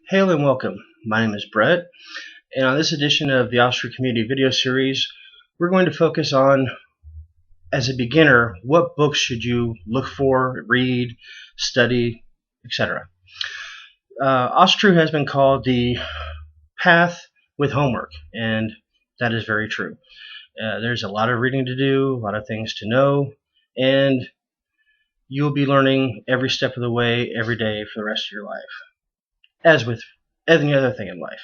Hail and welcome. My name is Brett, and on this edition of the Asatru Community video series, we're going to focus on, as a beginner, what books should you look for, read, study, etc. Asatru has been called the path with homework, and that is very true. There's a lot of reading to do, a lot of things to know, and you'll be learning every step of the way, every day for the rest of your life, as with any other thing in life.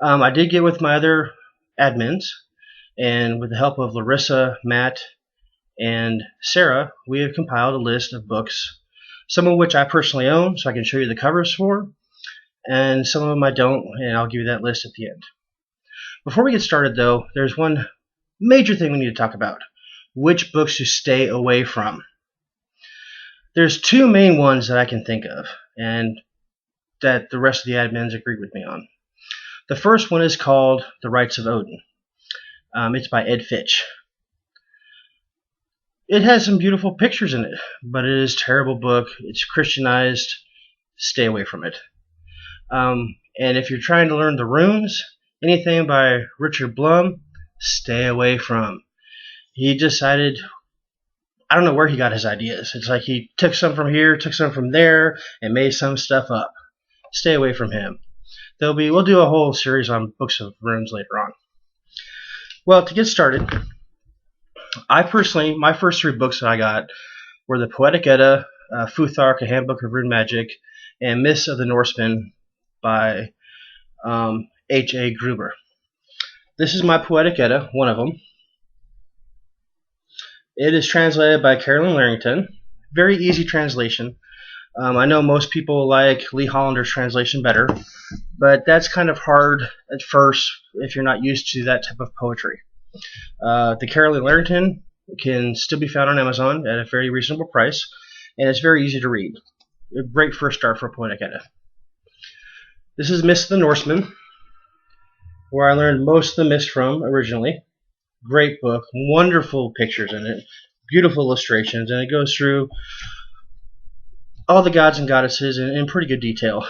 I did get with my other admins, and with the help of Larissa, Matt, and Sarah, we have compiled a list of books, some of which I personally own, so I can show you the covers for, and some of them I don't, and I'll give you that list at the end. Before we get started, though, there's one major thing we need to talk about: which books to stay away from. There's two main ones that I can think of, and that the rest of the admins agree with me on. The first one is called The Rights of Odin. It's by Ed Fitch. It has some beautiful pictures in it, but it is a terrible book. It's Christianized. Stay away from it. And if you're trying to learn the runes, anything by Richard Blum, stay away from. He decided, I don't know where he got his ideas. It's like he took some from here, took some from there, and made some stuff up. Stay away from him. We'll do a whole series on books of runes later on. Well, to get started, I personally, my first three books that I got were the Poetic Edda, Futhark, A Handbook of Rune Magic, and Myths of the Norsemen by H.A. Gruber. This is my Poetic Edda, one of them. It is translated by Carolyn Larrington. Very easy translation. I know most people like Lee Hollander's translation better, but that's kind of hard at first if you're not used to that type of poetry. The Carolyn Larrington can still be found on Amazon at a very reasonable price, and it's very easy to read. A great first start for Poetic Edda. This is Myths of the Norsemen, where I learned most of the myths from originally. Great book, wonderful pictures in it, beautiful illustrations, and it goes through all the gods and goddesses in pretty good detail.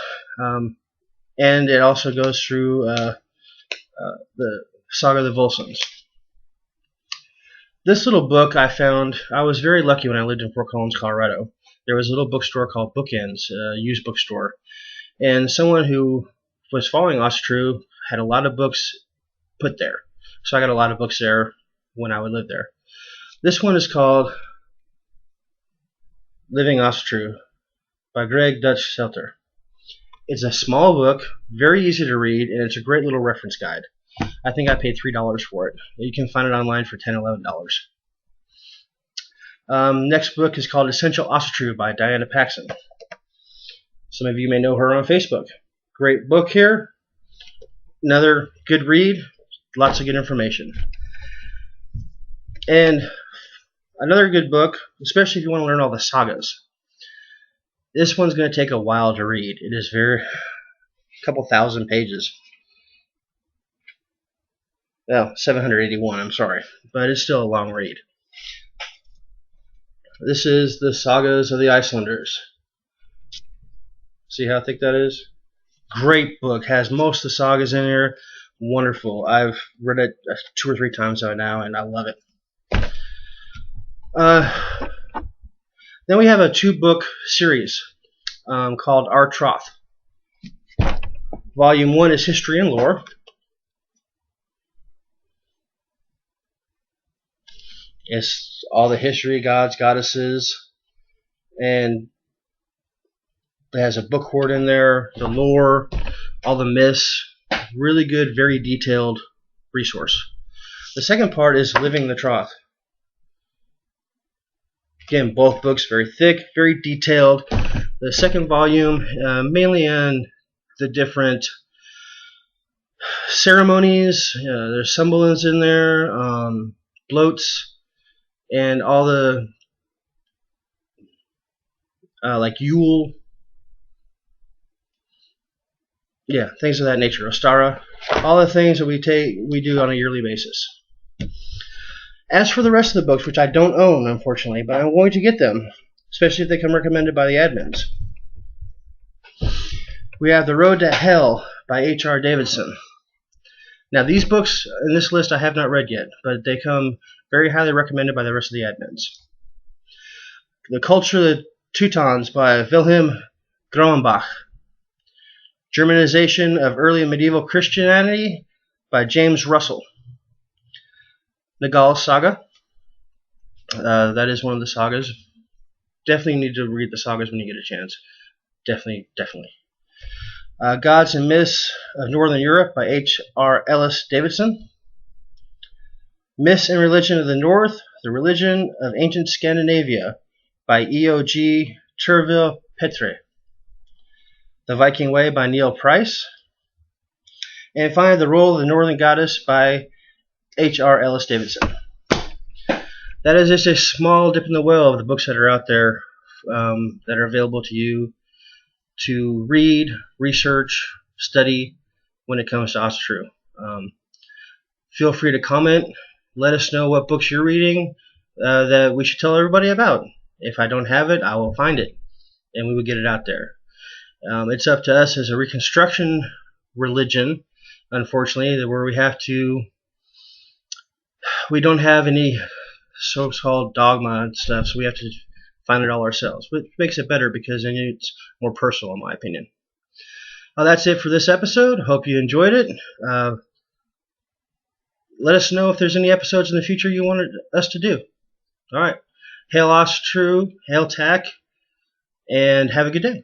And it also goes through the Saga of the Volsungs. This little book I found, I was very lucky when I lived in Fort Collins, Colorado. There was a little bookstore called Bookends, a used bookstore. And someone who was following Asatru had a lot of books put there. So I got a lot of books there when I would live there. This one is called Living Asatru by Greg Dutch Selter. It's a small book, very easy to read, and it's a great little reference guide. I think I paid $3 for it. You can find it online for $10, $11. Next book is called Essential Asatru by Diana Paxson. Some of you may know her on Facebook. Great book here. Another good read. Lots of good information. And another good book, especially if you want to learn all the sagas. This one's going to take a while to read. It is a couple thousand pages. Well, 781, I'm sorry. But it's still a long read. This is the Sagas of the Icelanders. See how thick that is? Great book. Has most of the sagas in here. Wonderful. I've read it 2 or 3 times by now, and I love it. Then we have a 2-book series called Our Troth. Volume 1 is History and Lore. It's all the history, gods, goddesses, and it has a book hoard in there, the lore, all the myths. Really good, very detailed resource. The second part is Living the Troth. Again, both books very thick, very detailed. The second volume, mainly on the different ceremonies. There's semblance in there, bloats, and all the like Yule. Yeah, things of that nature. Ostara. All the things that we do on a yearly basis. As for the rest of the books, which I don't own, unfortunately, but I'm going to get them, especially if they come recommended by the admins. We have The Road to Hell by H.R. Davidson. Now, these books in this list I have not read yet, but they come very highly recommended by the rest of the admins. The Culture of the Teutons by Wilhelm Grauenbach. Germanization of Early Medieval Christianity by James Russell. Nagal's Saga. That is one of the sagas. Definitely need to read the sagas when you get a chance. Definitely. Gods and Myths of Northern Europe by H.R. Ellis Davidson. Myths and Religion of the North, The Religion of Ancient Scandinavia by E.O.G. Turville Petre. The Viking Way by Neil Price. And finally, The Role of the Northern Goddess by H.R. Ellis Davidson. That is just a small dip in the well of the books that are out there that are available to you to read, research, study when it comes to Asatru. Feel free to comment. Let us know what books you're reading that we should tell everybody about. If I don't have it, I will find it, and we will get it out there. It's up to us as a Reconstruction religion, unfortunately, where we don't have any so-called dogma and stuff, so we have to find it all ourselves, which makes it better because then it's more personal, in my opinion. That's it for this episode. Hope you enjoyed it. Let us know if there's any episodes in the future you wanted us to do. All right. Hail Asatru, hail TAC, and have a good day.